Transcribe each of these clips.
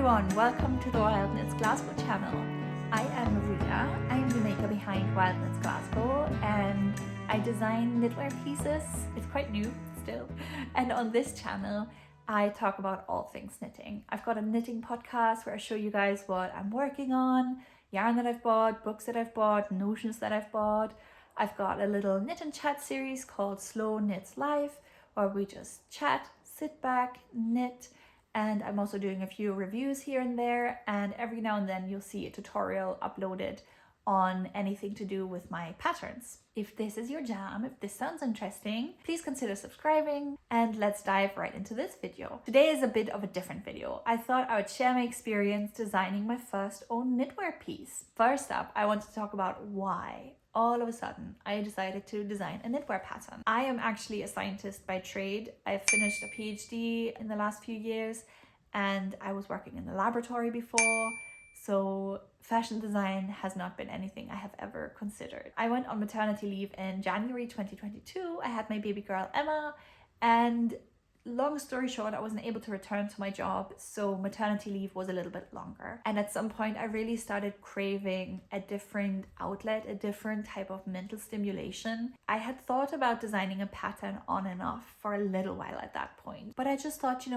everyone, welcome to the Wild Knits Glasgow channel. I am Maria, I am the maker behind Wild Knits Glasgow and I design knitwear pieces. It's quite new still. And on this channel, I talk about all things knitting. I've got a knitting podcast where I show you guys what I'm working on, yarn that I've bought, books that I've bought, notions that I've bought. I've got a little knit and chat series called Slow Knits Live, where we just chat, sit back, knit. And I'm also doing a few reviews here and there, and every now and then you'll see a tutorial uploaded on anything to do with my patterns. If this is your jam, if this sounds interesting, please consider subscribing and let's dive right into this video. Today is a bit of a different video. I thought I would share my experience designing my first own knitwear piece. First up, I want to talk about why all of a sudden I decided to design a knitwear pattern. I am actually a scientist by trade. I've finished a PhD in the last few years and I was working in the laboratory before, so fashion design has not been anything I have ever considered. I went on maternity leave in January 2022. I had my baby girl Emma, and long story short, I wasn't able to return to my job, so maternity leave was a little bit longer. And at some point, I really started craving a different outlet, a different type of mental stimulation. I had thought about designing a pattern on and off for a little while at that point, but I just thought,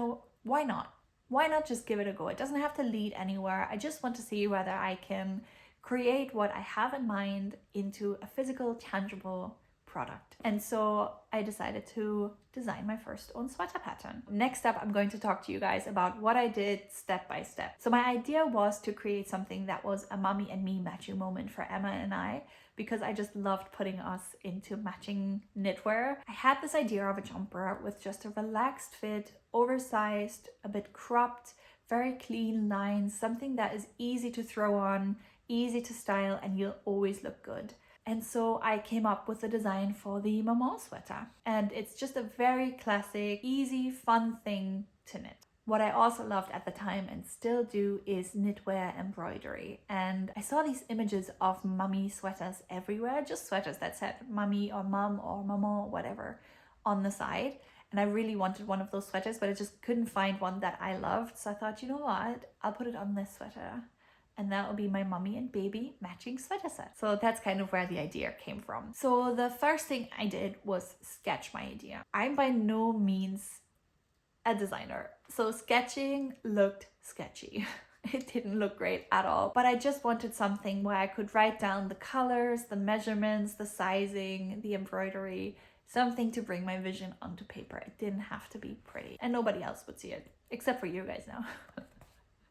why not? Why not just give it a go? It doesn't have to lead anywhere. I just want to see whether I can create what I have in mind into a physical, tangible product. And so I decided to design my first own sweater pattern. Next up, I'm going to talk to you guys about what I did step by step. So my idea was to create something that was a mommy and me matching moment for Emma and I, because I just loved putting us into matching knitwear. I had this idea of a jumper with just a relaxed fit, oversized, a bit cropped, very clean lines, something that is easy to throw on, easy to style, and you'll always look good. And so I came up with a design for the Maman Sweater. And it's just a very classic, easy, fun thing to knit. What I also loved at the time and still do is knitwear embroidery. And I saw these images of mummy sweaters everywhere, just sweaters that said mummy or mum or maman or whatever on the side. And I really wanted one of those sweaters, but I just couldn't find one that I loved. So I thought, you know what, I'll put it on this sweater. And that will be my mummy and baby matching sweater set. So that's kind of where the idea came from. So the first thing I did was sketch my idea. I'm by no means a designer, so sketching looked sketchy. It didn't look great at all, but I just wanted something where I could write down the colors, the measurements, the sizing, the embroidery, something to bring my vision onto paper. It didn't have to be pretty, and nobody else would see it, except for you guys now.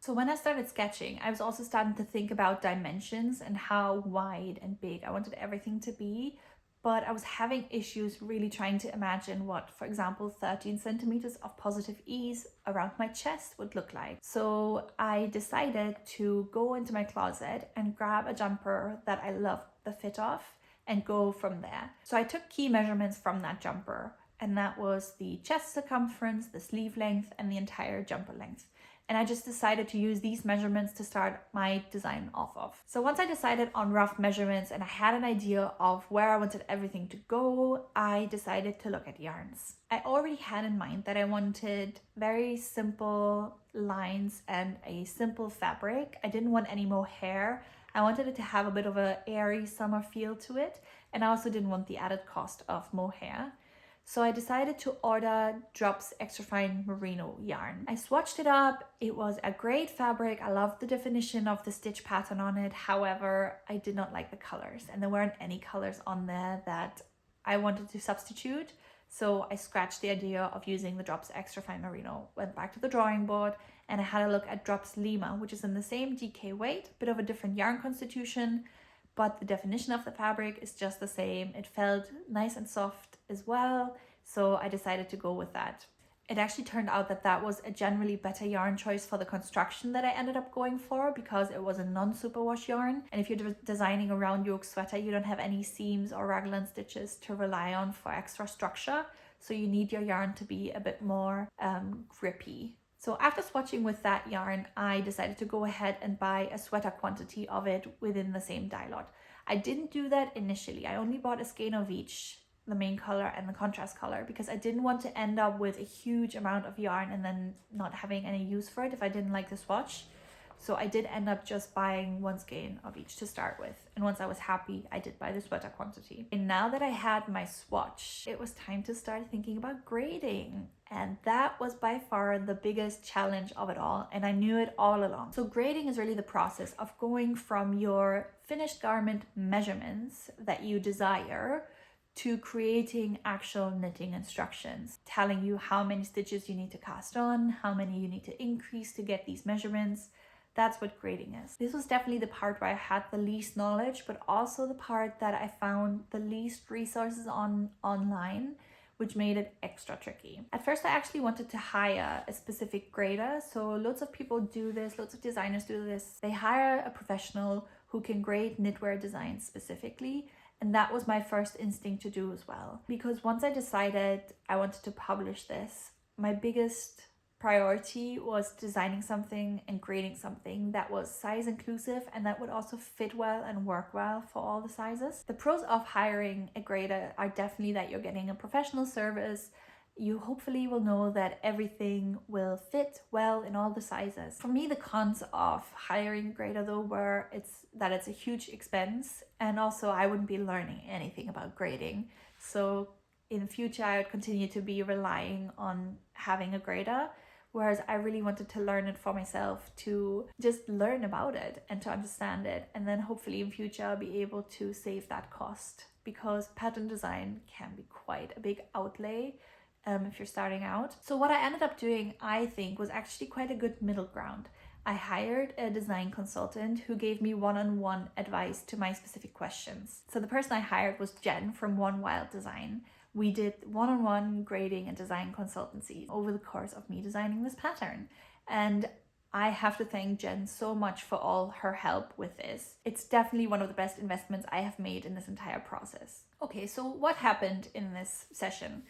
So when I started sketching, I was also starting to think about dimensions and how wide and big I wanted everything to be, but I was having issues really trying to imagine what, for example, 13 centimeters of positive ease around my chest would look like. So I decided to go into my closet and grab a jumper that I loved the fit of and go from there. So I took key measurements from that jumper, and that was the chest circumference, the sleeve length, and the entire jumper length. And I just decided to use these measurements to start my design off of. So once I decided on rough measurements and I had an idea of where I wanted everything to go, I decided to look at yarns. I already had in mind that I wanted very simple lines and a simple fabric. I didn't want any mohair. I wanted it to have a bit of an airy summer feel to it. And I also didn't want the added cost of mohair. So I decided to order Drops Extra Fine Merino yarn. I swatched it up. It was a great fabric. I loved the definition of the stitch pattern on it. However, I did not like the colors, and there weren't any colors on there that I wanted to substitute. So I scratched the idea of using the Drops Extra Fine Merino, went back to the drawing board, and I had a look at Drops Lima, which is in the same DK weight, bit of a different yarn constitution, but the definition of the fabric is just the same. It felt nice and soft as well, so I decided to go with that. It actually turned out that that was a generally better yarn choice for the construction that I ended up going for, because it was a non-superwash yarn, and if you're designing a round yoke sweater, you don't have any seams or raglan stitches to rely on for extra structure, so you need your yarn to be a bit more grippy. So after swatching with that yarn, I decided to go ahead and buy a sweater quantity of it within the same dye lot. I didn't do that initially. I only bought a skein of each the main color and the contrast color, because I didn't want to end up with a huge amount of yarn and then not having any use for it if I didn't like the swatch. So I did end up just buying one skein of each to start with. And once I was happy, I did buy the sweater quantity. And now that I had my swatch, it was time to start thinking about grading. And that was by far the biggest challenge of it all. And I knew it all along. So grading is really the process of going from your finished garment measurements that you desire to creating actual knitting instructions, telling you how many stitches you need to cast on, how many you need to increase to get these measurements. That's what grading is. This was definitely the part where I had the least knowledge, but also the part that I found the least resources online, which made it extra tricky. At first, I actually wanted to hire a specific grader. So lots of people do this, lots of designers do this. They hire a professional who can grade knitwear design specifically. And that was my first instinct to do as well. Because once I decided I wanted to publish this, my biggest priority was designing something and creating something that was size inclusive and that would also fit well and work well for all the sizes. The pros of hiring a grader are definitely that you're getting a professional service. You hopefully will know that everything will fit well in all the sizes. For me, the cons of hiring a grader though were it's a huge expense, and also I wouldn't be learning anything about grading. So in the future, I would continue to be relying on having a grader. Whereas I really wanted to learn it for myself, to just learn about it and to understand it. And then hopefully in future I'll be able to save that cost, because pattern design can be quite a big outlay if you're starting out. So what I ended up doing, I think, was actually quite a good middle ground. I hired a design consultant who gave me one-on-one advice to my specific questions. So the person I hired was Jen from One Wild Design. We did one-on-one grading and design consultancy over the course of me designing this pattern. And I have to thank Jen so much for all her help with this. It's definitely one of the best investments I have made in this entire process. Okay, so what happened in this session?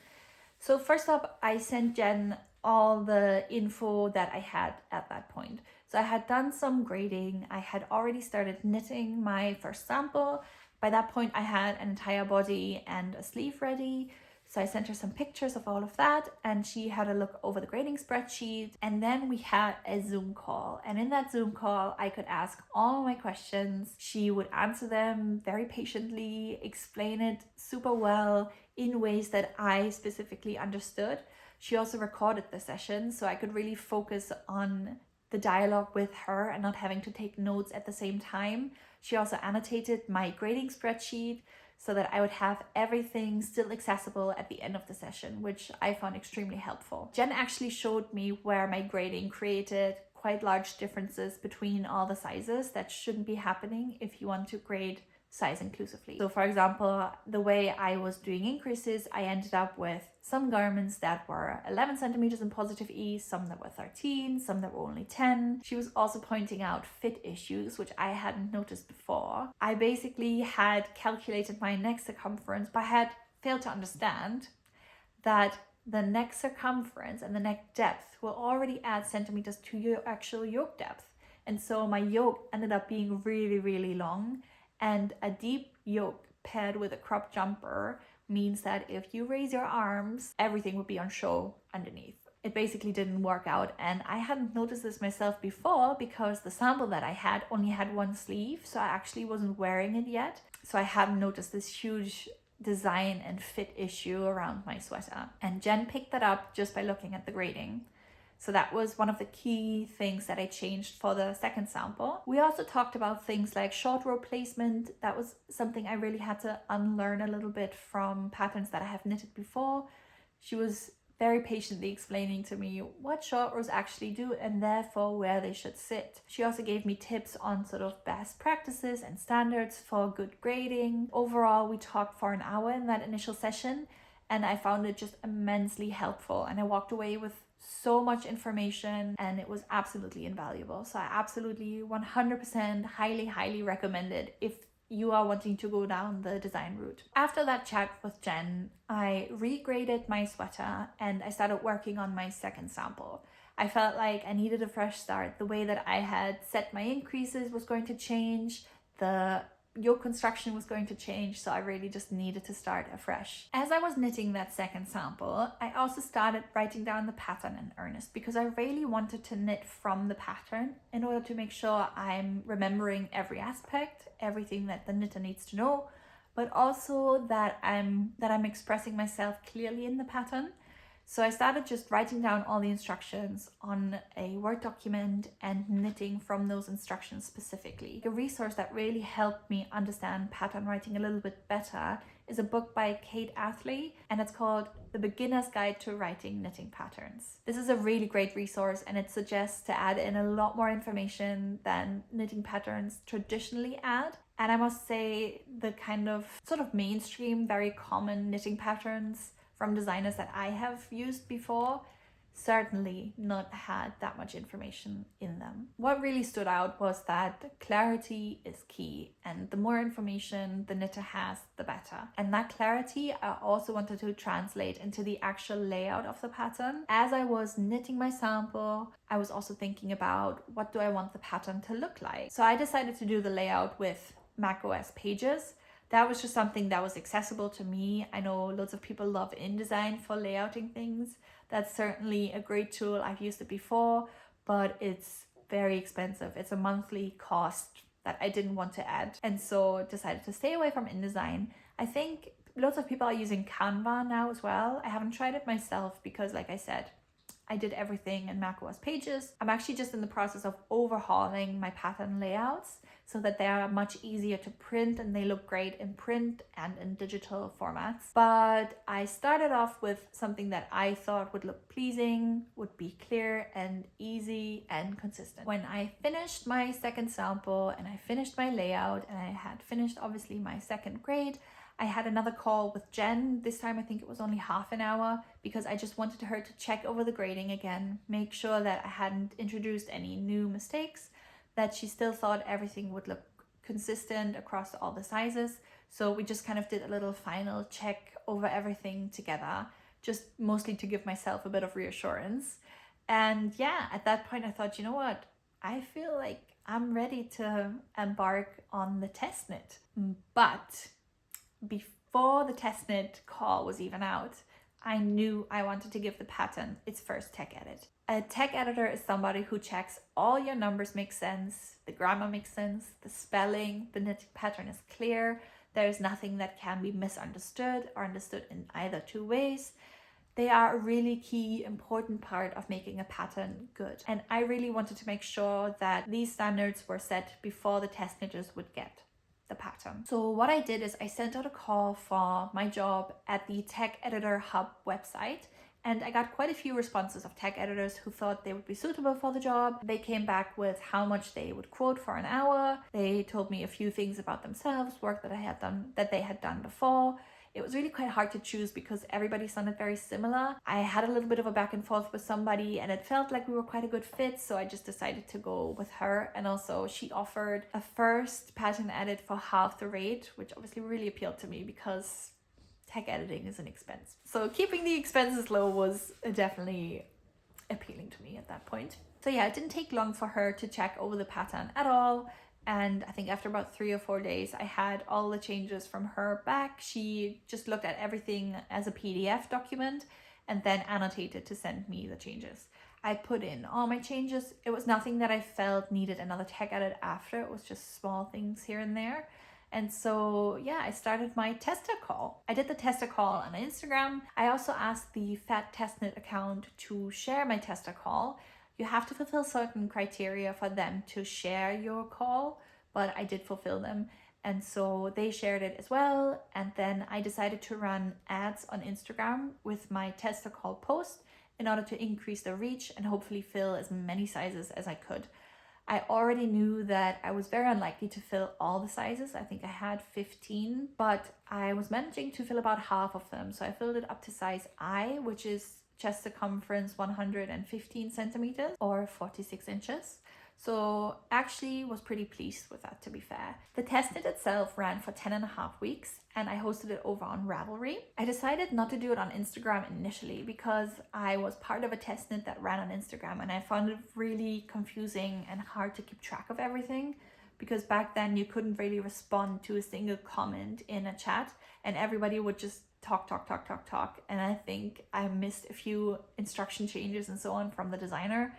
So first up, I sent Jen all the info that I had at that point. So I had done some grading. I had already started knitting my first sample. By that point, I had an entire body and a sleeve ready. So I sent her some pictures of all of that, and she had a look over the grading spreadsheet. And then we had a Zoom call. And in that Zoom call, I could ask all my questions. She would answer them very patiently, explain it super well in ways that I specifically understood. She also recorded the session, so I could really focus on the dialogue with her and not having to take notes at the same time. She also annotated my grading spreadsheet so that I would have everything still accessible at the end of the session, which I found extremely helpful. Jen actually showed me where my grading created quite large differences between all the sizes that shouldn't be happening if you want to grade size inclusively. So for example, the way I was doing increases, I ended up with some garments that were 11 centimeters in positive E, some that were 13, some that were only 10. She was also pointing out fit issues, which I hadn't noticed before. I basically had calculated my neck circumference, but I had failed to understand that the neck circumference and the neck depth will already add centimeters to your actual yoke depth. And so my yoke ended up being really, really long. And a deep yoke paired with a crop jumper means that if you raise your arms, everything would be on show underneath. It basically didn't work out, and I hadn't noticed this myself before because the sample that I had only had one sleeve, so I actually wasn't wearing it yet. So I hadn't noticed this huge design and fit issue around my sweater. And Jen picked that up just by looking at the grading. So that was one of the key things that I changed for the second sample. We also talked about things like short row placement. That was something I really had to unlearn a little bit from patterns that I have knitted before. She was very patiently explaining to me what short rows actually do and therefore where they should sit. She also gave me tips on sort of best practices and standards for good grading. Overall, we talked for an hour in that initial session, and I found it just immensely helpful, and I walked away with so much information, and it was absolutely invaluable. So I absolutely 100% highly recommend it if you are wanting to go down the design route. After that chat with Jen, I regraded my sweater and I started working on my second sample. I felt like I needed a fresh start. The way that I had set my increases was going to change. The yoke construction was going to change, so I really just needed to start afresh. As I was knitting that second sample, I also started writing down the pattern in earnest because I really wanted to knit from the pattern in order to make sure I'm remembering every aspect, everything that the knitter needs to know, but also that I'm expressing myself clearly in the pattern. So I started just writing down all the instructions on a Word document and knitting from those instructions specifically. A resource that really helped me understand pattern writing a little bit better is a book by Kate Athley, and it's called The Beginner's Guide to Writing Knitting Patterns. This is a really great resource, and it suggests to add in a lot more information than knitting patterns traditionally add. And I must say the kind of sort of mainstream, very common knitting patterns from designers that I have used before certainly not had that much information in them. What really stood out was that clarity is key, and the more information the knitter has, the better. And that clarity I also wanted to translate into the actual layout of the pattern. As I was knitting my sample, I was also thinking about what do I want the pattern to look like. So I decided to do the layout with macOS Pages. That was just something that was accessible to me. I know loads of people love InDesign for layouting things. That's certainly a great tool. I've used it before, but it's very expensive. It's a monthly cost that I didn't want to add, and so decided to stay away from InDesign. I think lots of people are using Canva now as well. I haven't tried it myself because, like I said, I did everything in macOS Pages. I'm actually just in the process of overhauling my pattern layouts so that they are much easier to print and they look great in print and in digital formats. But I started off with something that I thought would look pleasing, would be clear and easy and consistent. When I finished my second sample and I finished my layout and I had finished obviously my second grade, I had another call with Jen. This time I think it was only half an hour because I just wanted her to check over the grading again, make sure that I hadn't introduced any new mistakes, that she still thought everything would look consistent across all the sizes. So we just kind of did a little final check over everything together, just mostly to give myself a bit of reassurance. And yeah, at that point I thought, you know what? I feel like I'm ready to embark on the test knit. But before the test knit call was even out, I knew I wanted to give the pattern its first tech edit. A tech editor is somebody who checks all your numbers make sense, the grammar makes sense, the spelling, the knitting pattern is clear, there is nothing that can be misunderstood or understood in either two ways. They are a really key, important part of making a pattern good. And I really wanted to make sure that these standards were set before the test knitters would get the pattern. So what I did is I sent out a call for my job at the Tech Editor Hub website, and I got quite a few responses of tech editors who thought they would be suitable for the job. They came back with how much they would quote for an hour. They told me a few things about themselves, work that they had done before. It was really quite hard to choose because everybody sounded very similar. I had a little bit of a back and forth with somebody and it felt like we were quite a good fit, so I just decided to go with her. And also she offered a first pattern edit for half the rate, which obviously really appealed to me because tech editing is an expense. So keeping the expenses low was definitely appealing to me at that point. So yeah, it didn't take long for her to check over the pattern at all. And I think after about 3 or 4 days, I had all the changes from her back. She just looked at everything as a PDF document and then annotated to send me the changes. I put in all my changes. It was nothing that I felt needed another tech edit after. It was just small things here and there. And so, yeah, I started my tester call. I did the tester call on Instagram. I also asked the Fat Testnet account to share my tester call. You have to fulfill certain criteria for them to share your call, but I did fulfill them. And so they shared it as well. And then I decided to run ads on Instagram with my tester call post in order to increase the reach and hopefully fill as many sizes as I could. I already knew that I was very unlikely to fill all the sizes. I think I had 15, but I was managing to fill about half of them. So I filled it up to size I, which is chest circumference 115 centimeters or 46 inches. So actually was pretty pleased with that, to be fair. The test knit itself ran for 10.5 weeks and I hosted it over on Ravelry. I decided not to do it on Instagram initially because I was part of a test knit that ran on Instagram and I found it really confusing and hard to keep track of everything. because back then you couldn't really respond to a single comment in a chat and everybody would just talk. And I think I missed a few instruction changes and so on from the designer.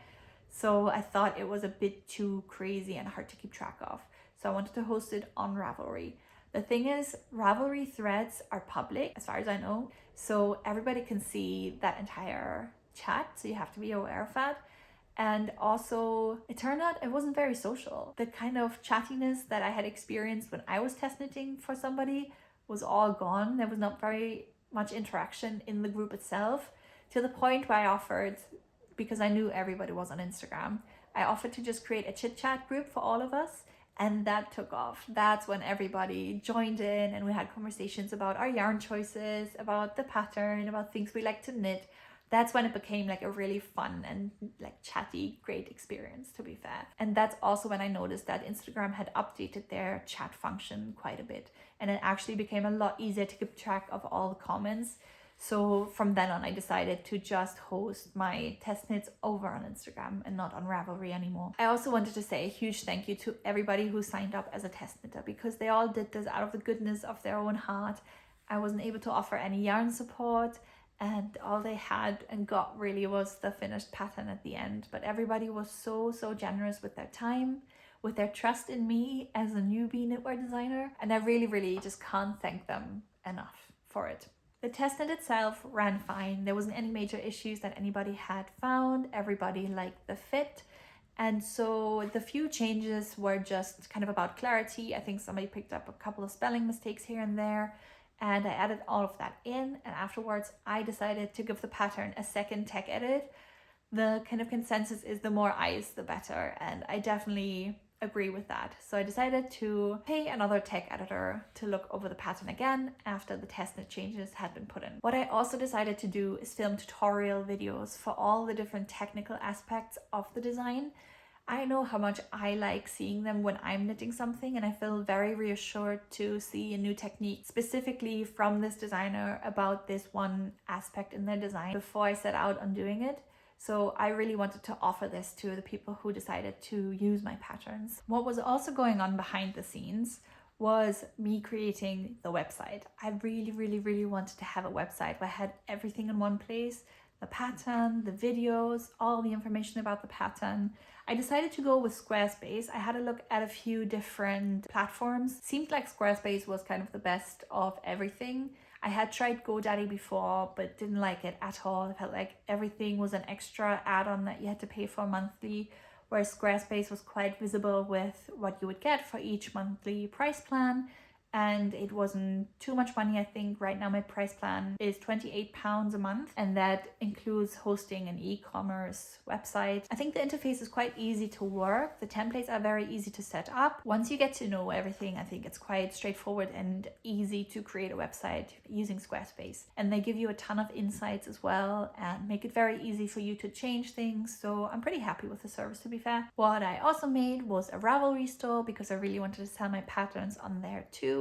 So I thought it was a bit too crazy and hard to keep track of. So I wanted to host it on Ravelry. The thing is, Ravelry threads are public, as far as I know, so everybody can see that entire chat, so you have to be aware of that. And also, it turned out it wasn't very social. The kind of chattiness that I had experienced when I was test knitting for somebody was all gone. There was not very much interaction in the group itself, to the point where I offered, because I knew everybody was on Instagram, I offered to just create a chit chat group for all of us. And that took off. That's when everybody joined in and we had conversations about our yarn choices, about the pattern, about things we like to knit. That's when it became like a really fun and like chatty, great experience, to be fair. And that's also when I noticed that Instagram had updated their chat function quite a bit. And it actually became a lot easier to keep track of all the comments. So from then on, I decided to just host my test knits over on Instagram and not on Ravelry anymore. I also wanted to say a huge thank you to everybody who signed up as a test knitter, because they all did this out of the goodness of their own heart. I wasn't able to offer any yarn support, and all they had and got really was the finished pattern at the end. But everybody was so generous with their time, with their trust in me as a newbie knitwear designer, and I really just can't thank them enough for it. The test knit itself ran fine. There wasn't any major issues that anybody had found. Everybody liked the fit. And so the few changes were just kind of about clarity. I think somebody picked up a couple of spelling mistakes here and there, and I added all of that in. And afterwards, I decided to give the pattern a second tech edit. The kind of consensus is the more eyes, the better. And I definitely agree with that. So I decided to pay another tech editor to look over the pattern again after the test knit changes had been put in. What I also decided to do is film tutorial videos for all the different technical aspects of the design. I know how much I like seeing them when I'm knitting something, and I feel very reassured to see a new technique specifically from this designer about this one aspect in their design before I set out on doing it. So I really wanted to offer this to the people who decided to use my patterns. What was also going on behind the scenes was me creating the website. I really wanted to have a website where I had everything in one place: the pattern, the videos, all the information about the pattern. I decided to go with Squarespace. I had a look at a few different platforms. Seemed like Squarespace was kind of the best of everything. I had tried GoDaddy before, but didn't like it at all. I felt like everything was an extra add-on that you had to pay for monthly, whereas Squarespace was quite visible with what you would get for each monthly price plan. And it wasn't too much money. I think right now my price plan is £28 a month, and that includes hosting an e-commerce website. I think the interface is quite easy to work. The templates are very easy to set up. Once you get to know everything, I think it's quite straightforward and easy to create a website using Squarespace. And they give you a ton of insights as well and make it very easy for you to change things. So I'm pretty happy with the service, to be fair. What I also made was a Ravelry store, because I really wanted to sell my patterns on there too.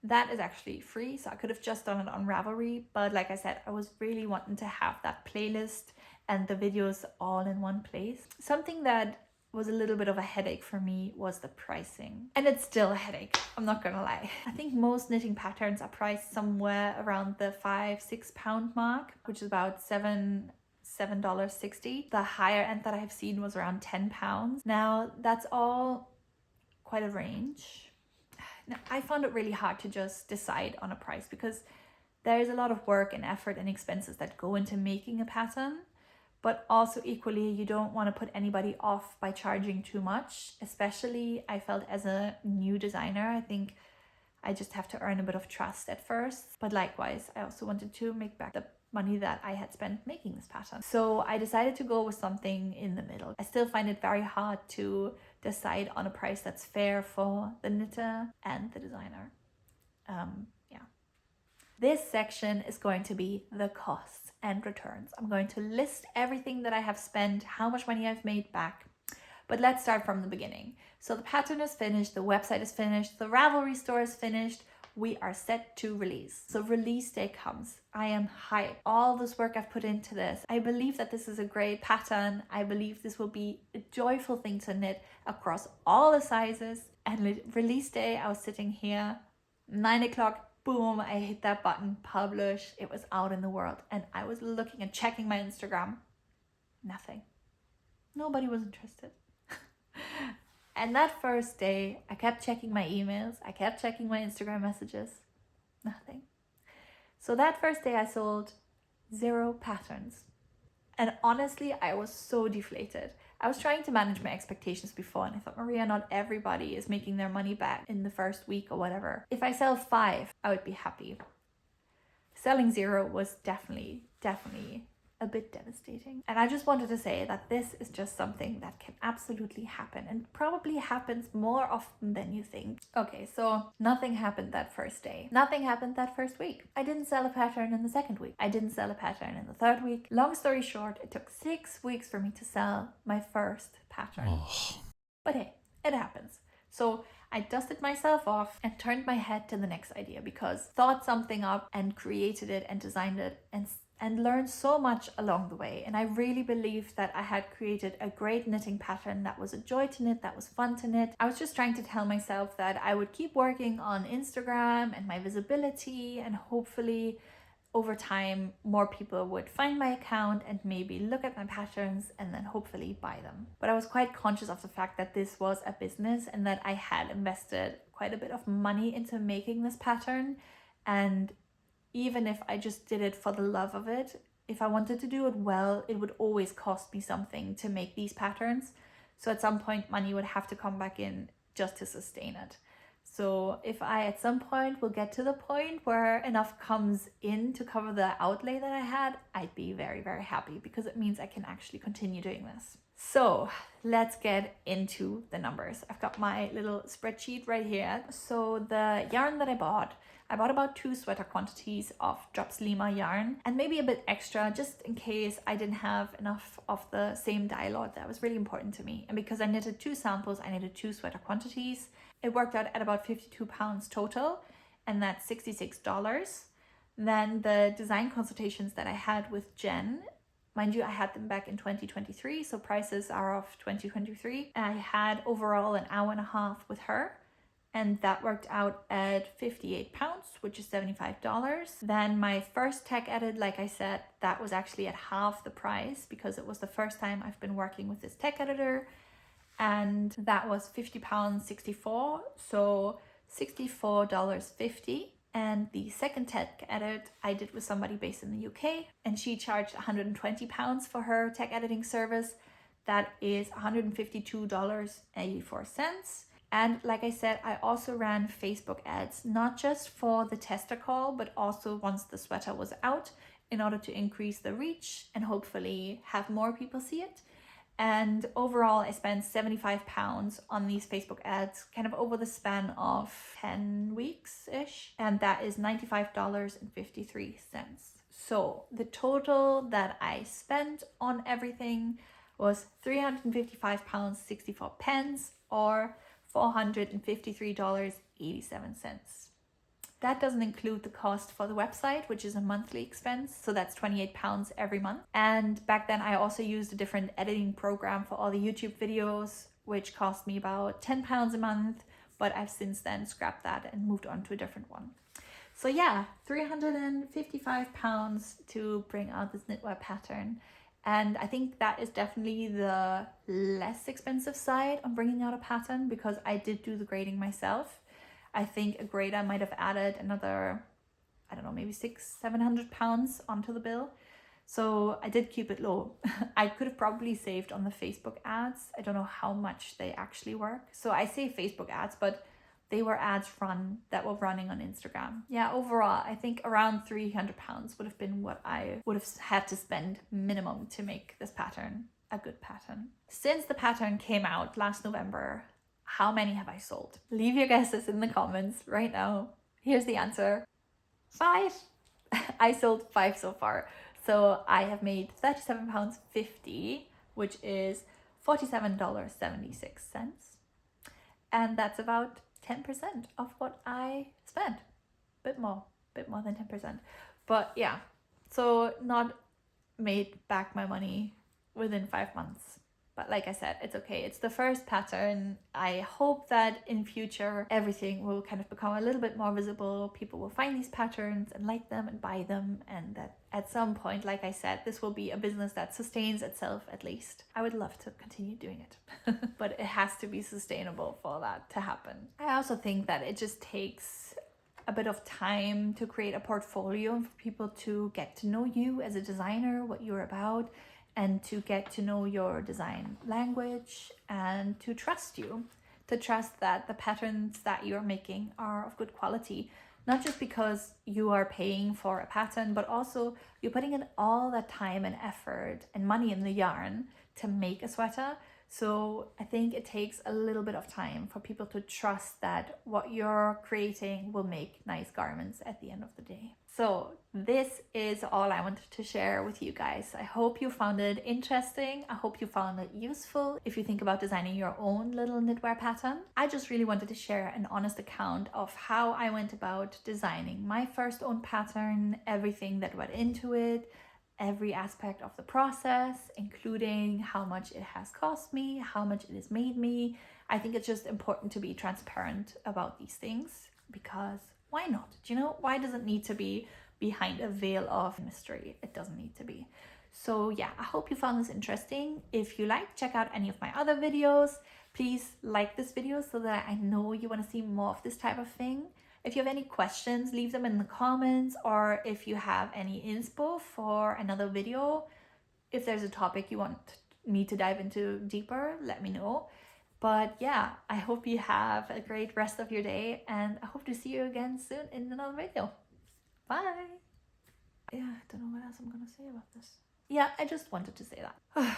That is actually free, so I could have just done it on Ravelry, but like I said, I was really wanting to have that playlist and the videos all in one place. Something that was a little bit of a headache for me was the pricing, and it's still a headache, I'm not gonna lie. I think most knitting patterns are priced somewhere around the £5-6 mark, which is about $7.60. The higher end that I've seen was around £10. Now that's all quite a range. Now, I found it really hard to just decide on a price, because there is a lot of work and effort and expenses that go into making a pattern, but also equally you don't want to put anybody off by charging too much. Especially I felt as a new designer, I think I just have to earn a bit of trust at first, but likewise I also wanted to make back the money that I had spent making this pattern. So I decided to go with something in the middle. I still find it very hard to decide on a price that's fair for the knitter and the designer. This section is going to be the costs and returns. I'm going to list everything that I have spent, how much money I've made back. But let's start from the beginning. So the pattern is finished, the website is finished, the Ravelry store is finished. we are set to release. So release day comes. I am hyped. All this work I've put into this. I believe that this is a great pattern. I believe this will be a joyful thing to knit across all the sizes. And release day, I was sitting here, 9 o'clock, boom, I hit that button, publish. It was out in the world. And I was looking and checking my Instagram. Nothing. Nobody was interested. And that first day, I kept checking my emails. I kept checking my Instagram messages. Nothing. So that first day I sold 0 patterns. And honestly, I was so deflated. I was trying to manage my expectations before and I thought, Maria, not everybody is making their money back in the first week or whatever. If I sell 5, I would be happy. Selling 0 was definitely a bit devastating. And I just wanted to say that this is just something that can absolutely happen and probably happens more often than you think. Okay, so nothing happened that first day. Nothing happened that first week. I didn't sell a pattern in the second week. I didn't sell a pattern in the third week. Long story short, it took 6 weeks for me to sell my first pattern. Oh. But hey, it happens. So I dusted myself off and turned my head to the next idea because thought something up and created it and designed it and learned so much along the way. And I really believed that I had created a great knitting pattern that was a joy to knit, that was fun to knit. I was just trying to tell myself that I would keep working on Instagram and my visibility, and hopefully over time more people would find my account and maybe look at my patterns and then hopefully buy them. But I was quite conscious of the fact that this was a business and that I had invested quite a bit of money into making this pattern. And even if I just did it for the love of it, if I wanted to do it well, it would always cost me something to make these patterns. So at some point, money would have to come back in just to sustain it. So if I at some point will get to the point where enough comes in to cover the outlay that I had, I'd be very, very happy because it means I can actually continue doing this. So let's get into the numbers. I've got my little spreadsheet right here. So the yarn that I bought about 2 sweater quantities of Drops Lima yarn and maybe a bit extra just in case I didn't have enough of the same dye lot. That was really important to me. And because I knitted 2 samples, I knitted 2 sweater quantities. It worked out at about 52 pounds total, and that's $66. Then the design consultations that I had with Jen, mind you, I had them back in 2023, so prices are of 2023. I had overall an hour and a half with her, and that worked out at 58 pounds, which is $75. Then my first tech edit, like I said, that was actually at half the price because it was the first time I've been working with this tech editor, and that was 50 pounds 64, so $64.50. And the second tech edit I did with somebody based in the UK, and she charged 120 pounds for her tech editing service. That is $152.84. And like I said, I also ran Facebook ads, not just for the tester call, but also once the sweater was out in order to increase the reach and hopefully have more people see it. And overall, I spent 75 pounds on these Facebook ads kind of over the span of 10 weeks-ish. And that is $95.53. So the total that I spent on everything was £355.64 or $453.87. That doesn't include the cost for the website, which is a monthly expense. So that's 28 pounds every month. And back then I also used a different editing program for all the YouTube videos, which cost me about 10 pounds a month. But I've since then scrapped that and moved on to a different one. So yeah, 355 pounds to bring out this knitwear pattern. And I think that is definitely the less expensive side on bringing out a pattern because I did do the grading myself. I think a grader might have added another, I don't know, maybe 600-700 pounds onto the bill. So I did keep it low. I could have probably saved on the Facebook ads. I don't know how much they actually work. So I say Facebook ads, but they were ads that were running on Instagram. Yeah, overall, I think around 300 pounds would have been what I would have had to spend minimum to make this pattern a good pattern. Since the pattern came out last November, how many have I sold? Leave your guesses in the comments right now. Here's the answer. 5. I sold 5 so far. So I have made £37.50, which is $47.76. And that's about 10% of what I spent. bit more than 10%. But yeah, so not made back my money within 5 months. But like I said, it's okay. It's the first pattern. I hope that in future, everything will kind of become a little bit more visible. People will find these patterns and like them and buy them. And that at some point, like I said, this will be a business that sustains itself at least. I would love to continue doing it, but it has to be sustainable for that to happen. I also think that it just takes a bit of time to create a portfolio and for people to get to know you as a designer, what you're about, and to get to know your design language and to trust you, to trust that the patterns that you're making are of good quality, not just because you are paying for a pattern, but also you're putting in all that time and effort and money in the yarn to make a sweater. So I think it takes a little bit of time for people to trust that what you're creating will make nice garments at the end of the day. So this is all I wanted to share with you guys. I hope you found it interesting. I hope you found it useful if you think about designing your own little knitwear pattern. I just really wanted to share an honest account of how I went about designing my first own pattern, everything that went into it, every aspect of the process, including how much it has cost me, how much it has made me. I think it's just important to be transparent about these things, because why not? Do you know, why does it need to be behind a veil of mystery? It doesn't need to be. So yeah, I hope you found this interesting. If you like, check out any of my other videos. Please like this video so that I know you want to see more of this type of thing. If you have any questions, leave them in the comments, or if you have any inspo for another video, if there's a topic you want me to dive into deeper, let me know. But yeah, I hope you have a great rest of your day, and I hope to see you again soon in another video. Bye! Yeah, I don't know what else I'm gonna say about this. Yeah, I just wanted to say that.